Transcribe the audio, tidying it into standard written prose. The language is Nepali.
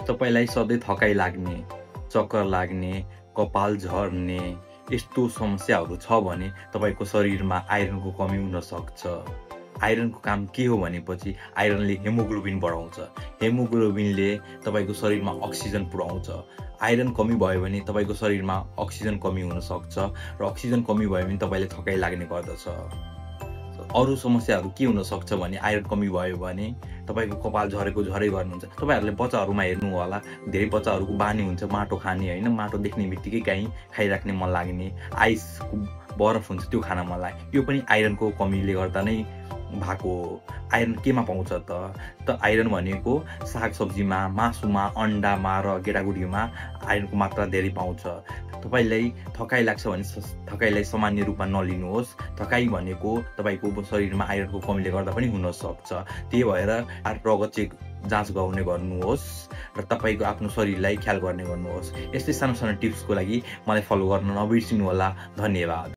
तपाईलाई सधैँ थकाइ लाग्ने, चक्कर लाग्ने, कपाल झर्ने यस्तो समस्याहरू छ भने तपाईको शरीरमा आइरनको कमी हुन सक्छ। आइरनको काम के हो भनेपछि आइरनले हेमोग्लोबिन बढाउँछ। हेमोग्लोबिनले तपाईको शरीरमा अक्सिजन पुर्याउँछ। आइरन कमी भयो भने तपाईको शरीरमा अक्सिजन कमी हुन सक्छ र अक्सिजन कमी भयो भने तपाईलाई थकाइ लाग्ने गर्दछ। अरु समस्याहरू के हुन सक्छ भने आइरन कमी भयो भने तपाईको कपाल झरेको झरै गर्नुहुन्छ। तपाईहरुले बच्चाहरुमा हेर्नु होला, धेरै बच्चाहरुको बानी हुन्छ माटो खाने हैन, माटो देख्ने बित्तिकै काहीँ खाइराख्ने मन लाग्ने, आइसको बरफ हुन्छ त्यो खान मन लाग्ने। यो पनि आइरनको कमीले गर्दा नै भएको हो। आइरन केमा पाउँछ त आइरन भनेको सागसब्जीमा, मासुमा, अण्डामा र गेडागुडीमा आइरनको मात्रा धेरै पाउँछ। तपाईलाई थकाइ लाग्छ भने थकाइलाई सामान्य रूपमा नलिनुहोस्। थकाइ भनेको तपाईको शरीरमा आइरनको कमीले गर्दा पनि हुन सक्छ। त्यही भएर रगत चेक जाँच गराउने गर्नुहोस् र तपाईको आफ्नो शरीरलाई ख्याल गर्ने गर्नुहोस्। यस्तै सानो सानो टिप्सको लागि मलाई फलो गर्न नबिर्सिनु होला। धन्यवाद।